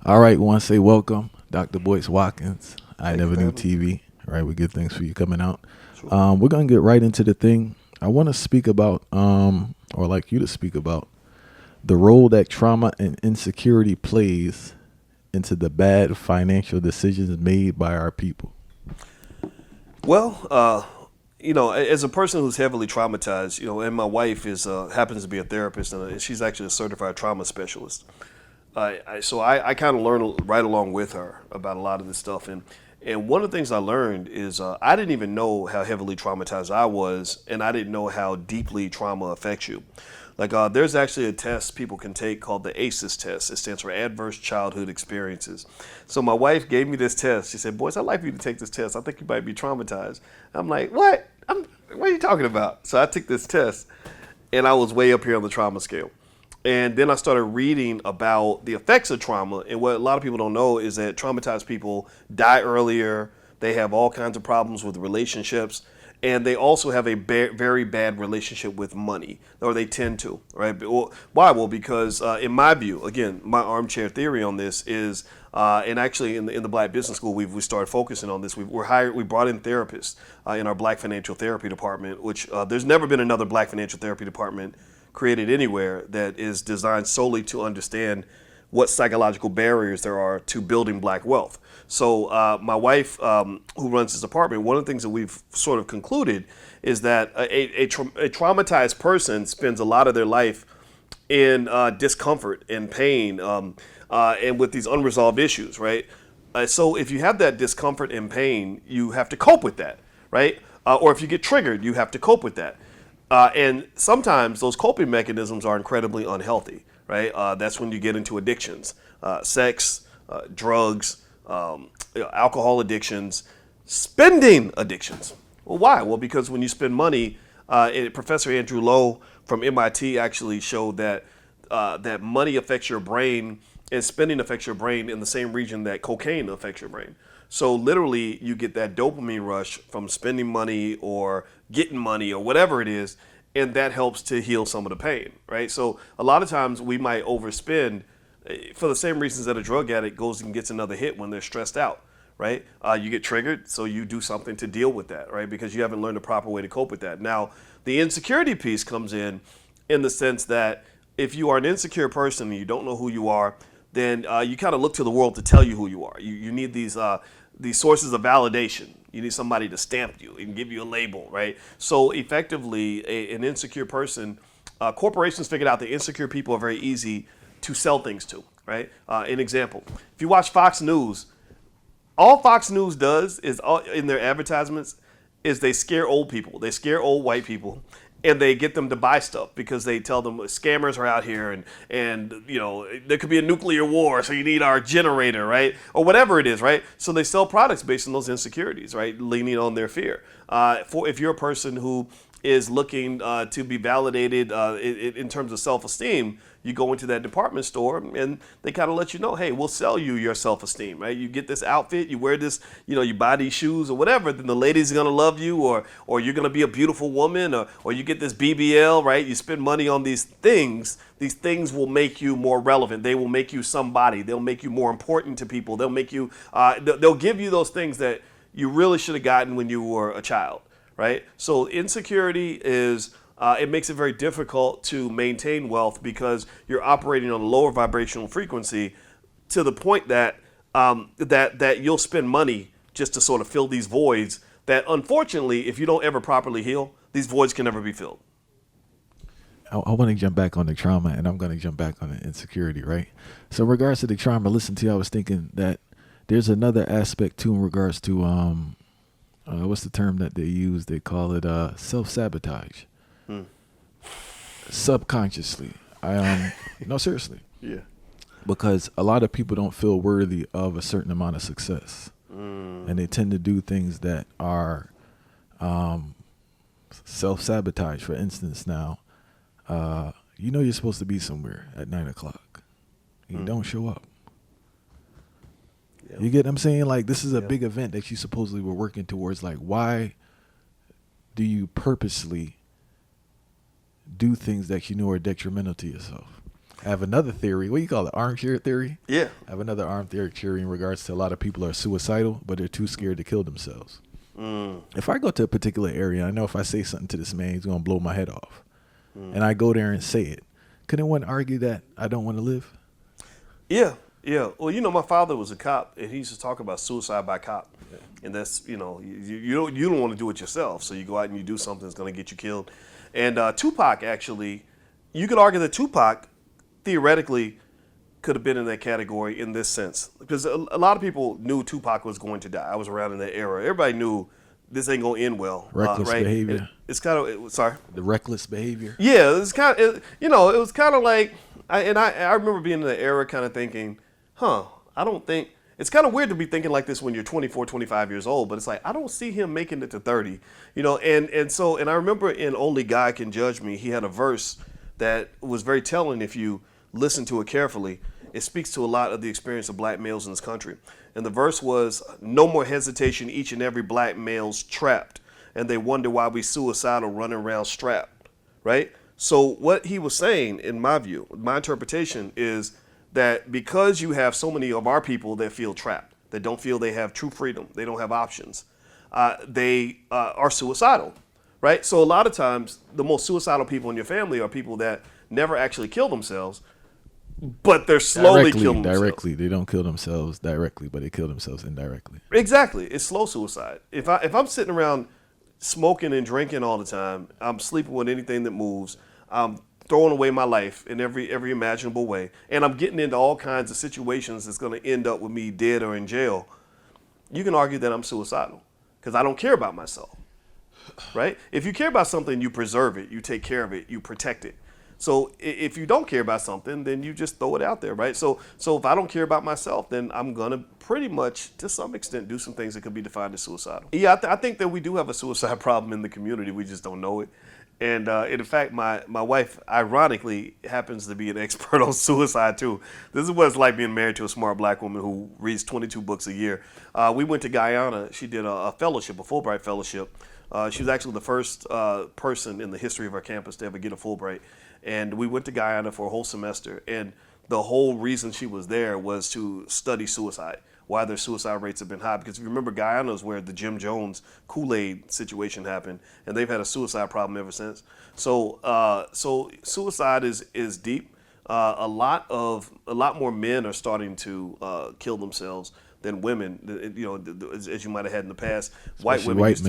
All right, want to say welcome, Dr. Boyce Watkins. I Thank you Never for Knew having me. TV. All right, we good things for you coming out. Sure. We're gonna get right into the thing. I want to speak about, or like you to speak about, the role that trauma and insecurity plays into the bad financial decisions made by our people. Well, as a person who's heavily traumatized, and my wife is happens to be a therapist, and she's actually a certified trauma specialist. So I kind of learn right along with her about a lot of this stuff, and one of the things I learned is I didn't even know how heavily traumatized I was, and I didn't know how deeply trauma affects you. Like, there's actually a test people can take called the ACEs test. It stands for Adverse Childhood Experiences. So my wife gave me this test. She said, "Boys, I'd like for you to take this test. I think you might be traumatized." I'm like, "What? What are you talking about?" So I took this test, and I was way up here on the trauma scale. And then I started reading about the effects of trauma. And what a lot of people don't know is that traumatized people die earlier. They have all kinds of problems with relationships. And they also have a very bad relationship with money, or they tend to, right? Well, why? Well, because in my view, again, my armchair theory on this is, and actually in the Black Business School, we started focusing on this. We brought in therapists in our Black Financial Therapy Department, which there's never been another Black Financial Therapy Department created anywhere that is designed solely to understand what psychological barriers there are to building black wealth. So my wife, who runs this apartment, one of the things that we've sort of concluded is that a traumatized person spends a lot of their life in discomfort and pain, and with these unresolved issues, right? So if you have that discomfort and pain, you have to cope with that, right? Or if you get triggered, you have to cope with that. And sometimes those coping mechanisms are incredibly unhealthy, right? That's when you get into addictions, sex, drugs, alcohol addictions, spending addictions. Well, why? Well, because when you spend money, Professor Andrew Lowe from MIT actually showed that money affects your brain and spending affects your brain in the same region that cocaine affects your brain. So literally, you get that dopamine rush from spending money or getting money or whatever it is, and that helps to heal some of the pain, right? So a lot of times we might overspend for the same reasons that a drug addict goes and gets another hit when they're stressed out, right? You get triggered, so you do something to deal with that, right? Because you haven't learned the proper way to cope with that. Now, the insecurity piece comes in the sense that if you are an insecure person and you don't know who you are, then you kind of look to the world to tell you who you are. You need these sources of validation. You need somebody to stamp you and give you a label, right? So effectively, an insecure person, corporations figured out that insecure people are very easy to sell things to, right? An example: if you watch Fox News, all Fox News does is in their advertisements is they scare old people. They scare old white people, and they get them to buy stuff because they tell them scammers are out here, and there could be a nuclear war, so you need our generator, right, or whatever it is, right. So they sell products based on those insecurities, right, leaning on their fear. For if you're a person who is looking to be validated in terms of self-esteem, you go into that department store and they kind of let you know, hey, we'll sell you your self-esteem, right? You get this outfit, you wear this, you buy these shoes or whatever, then the ladies are gonna love you, or you're gonna be a beautiful woman, or you get this BBL, right? You spend money on these things. These things will make you more relevant. They will make you somebody. They'll make you more important to people. They'll make you. They'll give you those things that you really should have gotten when you were a child, right? So insecurity is it makes it very difficult to maintain wealth because you're operating on a lower vibrational frequency to the point that that you'll spend money just to sort of fill these voids that unfortunately, if you don't ever properly heal, these voids can never be filled. I want to jump back on the trauma, and I'm going to jump back on the insecurity, right? So, in regards to the trauma, listen to you. I was thinking that there's another aspect too in regards to what's the term that they use? They call it self sabotage, Hmm. subconsciously. I no, seriously, Yeah. because a lot of people don't feel worthy of a certain amount of success, Mm. and they tend to do things that are um, self sabotage. For instance, now you're supposed to be somewhere at 9 o'clock. You Mm. don't show up. Yeah. You get what I'm saying? Like, this is a Yeah. big event that you supposedly were working towards. Like, why do you purposely do things that you know are detrimental to yourself? I have another theory. What do you call it? Armchair theory? Yeah. I have another armchair theory in regards to a lot of people are suicidal, but they're too scared to kill themselves. If I go to a particular area, I know if I say something to this man, he's going to blow my head off. And I go there and say it. Couldn't one argue that I don't want to live? Yeah, yeah. Well, my father was a cop, and he used to talk about suicide by cop, and that's you don't want to do it yourself, so you go out and you do something that's going to get you killed. And Tupac actually, you could argue that Tupac theoretically could have been in that category in this sense, because a lot of people knew Tupac was going to die. I was around in that era. Everybody knew this ain't gonna end well. Reckless right? behavior. It's kind of sorry. The reckless behavior. Yeah, it's kind of it was kind of like I remember being in the era kind of thinking, I don't think it's kind of weird to be thinking like this when you're 24, 25 years old, but it's like I don't see him making it to 30, and I remember in Only God Can Judge Me, he had a verse that was very telling if you listen to it carefully. It speaks to a lot of the experience of black males in this country. And the verse was, no more hesitation, each and every black male's trapped. And they wonder why we suicidal running around strapped, right? So what he was saying, in my view, my interpretation is that because you have so many of our people that feel trapped, that don't feel they have true freedom, they don't have options, they are suicidal, right? So a lot of times, the most suicidal people in your family are people that never actually kill themselves, but they're slowly killing themselves. Directly. They don't kill themselves directly, but they kill themselves indirectly. Exactly. It's slow suicide. If I'm sitting around smoking and drinking all the time, I'm sleeping with anything that moves, I'm throwing away my life in every imaginable way, and I'm getting into all kinds of situations that's going to end up with me dead or in jail, you can argue that I'm suicidal because I don't care about myself, right? If you care about something, you preserve it, you take care of it, you protect it. So if you don't care about something, then you just throw it out there, right? So if I don't care about myself, then I'm going to pretty much, to some extent, do some things that could be defined as suicidal. Yeah, I think that we do have a suicide problem in the community. We just don't know it. And in fact, my wife, ironically, happens to be an expert on suicide, too. This is what it's like being married to a smart black woman who reads 22 books a year. We went to Guyana. She did a fellowship, a Fulbright fellowship. She was actually the first person in the history of our campus to ever get a Fulbright. And we went to Guyana for a whole semester. And the whole reason she was there was to study suicide, why their suicide rates have been high. Because if you remember, Guyana is where the Jim Jones Kool-Aid situation happened, and they've had a suicide problem ever since. So suicide is deep. A lot more men are starting to kill themselves than women. As you might have had in the past. Especially white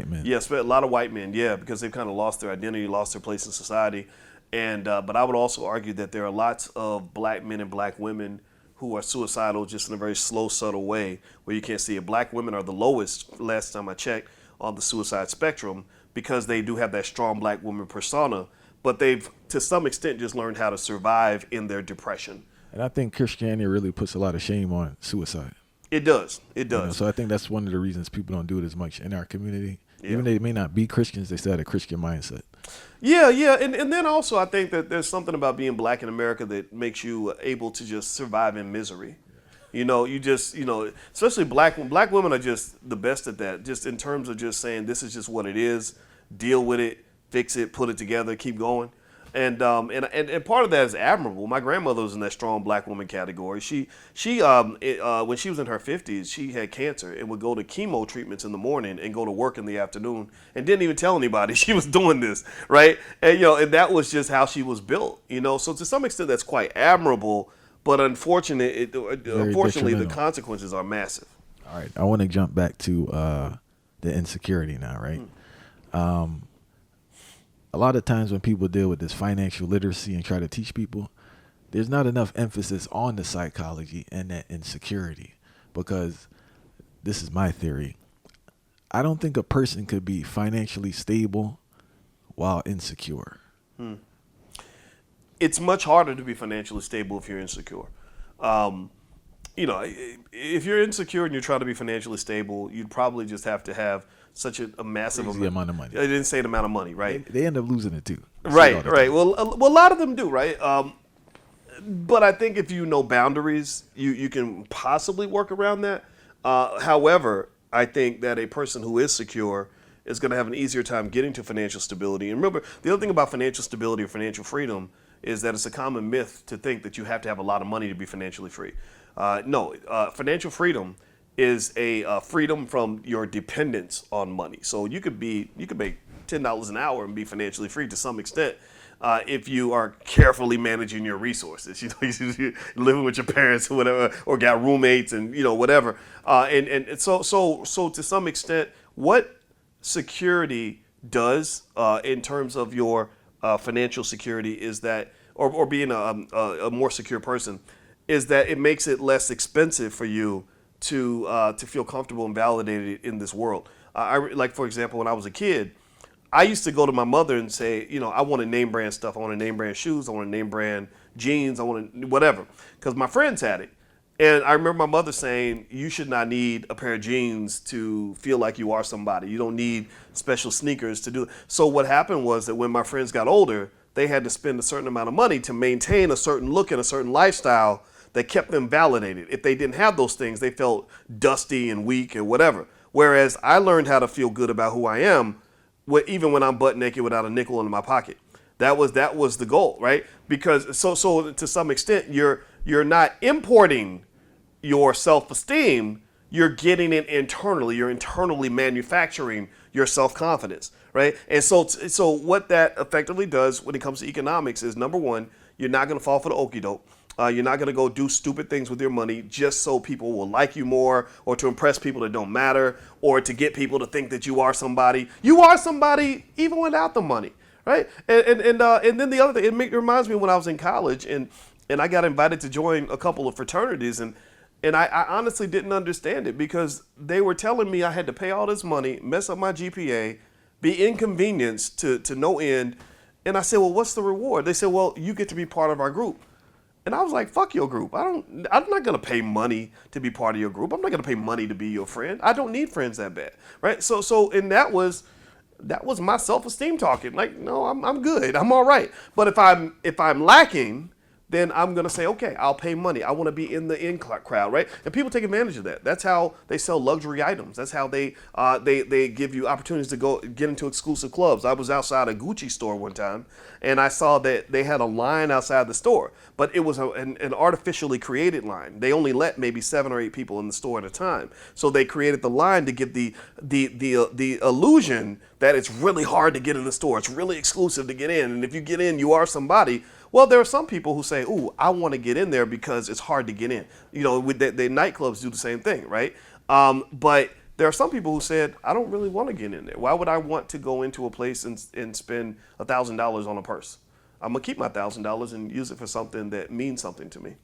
men. Yeah, a lot of white men. Yeah, because they've kind of lost their identity, lost their place in society. And but I would also argue that there are lots of black men and black women who are suicidal just in a very slow, subtle way where you can't see it. Black women are the lowest, last time I checked, on the suicide spectrum because they do have that strong black woman persona, but they've, to some extent, just learned how to survive in their depression. And I think Christianity really puts a lot of shame on suicide. It does. It does. So I think that's one of the reasons people don't do it as much in our community. Yeah. Even though they may not be Christians, they still have a Christian mindset. Yeah. And then also I think that there's something about being black in America that makes you able to just survive in misery. Especially black women are just the best at that, just in terms of just saying this is just what it is, deal with it, fix it, put it together, keep going. And part of that is admirable. My grandmother was in that strong black woman category. She when she was in her 50s, she had cancer and would go to chemo treatments in the morning and go to work in the afternoon and didn't even tell anybody she was doing this, right? And that was just how she was built, So to some extent, that's quite admirable, but unfortunately, the consequences are massive. All right, I want to jump back to the insecurity now, right? A lot of times when people deal with this financial literacy and try to teach people, there's not enough emphasis on the psychology and that insecurity, because this is my theory. I don't think a person could be financially stable while insecure. It's much harder to be financially stable if you're insecure. If you're insecure and you're trying to be financially stable, you'd probably just have to have such a massive amount of money. I didn't say the amount of money, right? They end up losing it too. Right. Well, a lot of them do, right? But I think if you know boundaries, you can possibly work around that. However, I think that a person who is secure is going to have an easier time getting to financial stability. And remember, the other thing about financial stability or financial freedom is that it's a common myth to think that you have to have a lot of money to be financially free. No, financial freedom is a freedom from your dependence on money. So you could make $10 an hour and be financially free to some extent. If you are carefully managing your resources, you're living with your parents or whatever, or got roommates and whatever, and so to some extent, what security does in terms of your financial security is that, or being a more secure person, is that it makes it less expensive for you to feel comfortable and validated in this world. Like, for example, when I was a kid, I used to go to my mother and say, I want to name brand stuff. I want to name brand shoes. I want to name brand jeans. I want to whatever, because my friends had it. And I remember my mother saying, you should not need a pair of jeans to feel like you are somebody. You don't need special sneakers to do it. So what happened was that when my friends got older, they had to spend a certain amount of money to maintain a certain look and a certain lifestyle that kept them validated. If they didn't have those things, they felt dusty and weak and whatever. Whereas I learned how to feel good about who I am, even when I'm butt naked without a nickel in my pocket. That was the goal, right? Because so to some extent, you're not importing your self-esteem, you're getting it internally. You're internally manufacturing your self-confidence, right? And so what that effectively does when it comes to economics is, number one, you're not going to fall for the okie doke. You're not going to go do stupid things with your money just so people will like you more, or to impress people that don't matter, or to get people to think that you are somebody. You are somebody even without the money, right? And then the other thing, it reminds me when I was in college and I got invited to join a couple of fraternities, and I honestly didn't understand it, because they were telling me I had to pay all this money, mess up my GPA, be inconvenienced to no end. And I said, well, what's the reward? They said, well, you get to be part of our group. And I was like, fuck your group. I'm not going to pay money to be part of your group. I'm not going to pay money to be your friend. I don't need friends that bad, right? And that was my self-esteem talking. Like, no, I'm good. I'm all right. But if I'm lacking, then I'm going to say, okay, I'll pay money. I want to be in the in crowd, right? And people take advantage of that. That's how they sell luxury items. That's how they give you opportunities to go get into exclusive clubs. I was outside a Gucci store one time, and I saw that they had a line outside the store, but it was an artificially created line. They only let maybe 7 or 8 people in the store at a time. So they created the line to give the illusion that it's really hard to get in the store. It's really exclusive to get in. And if you get in, you are somebody. Well, there are some people who say, ooh, I want to get in there because it's hard to get in. With the nightclubs do the same thing, right? But there are some people who said, I don't really want to get in there. Why would I want to go into a place and spend $1,000 on a purse? I'm going to keep my $1,000 and use it for something that means something to me.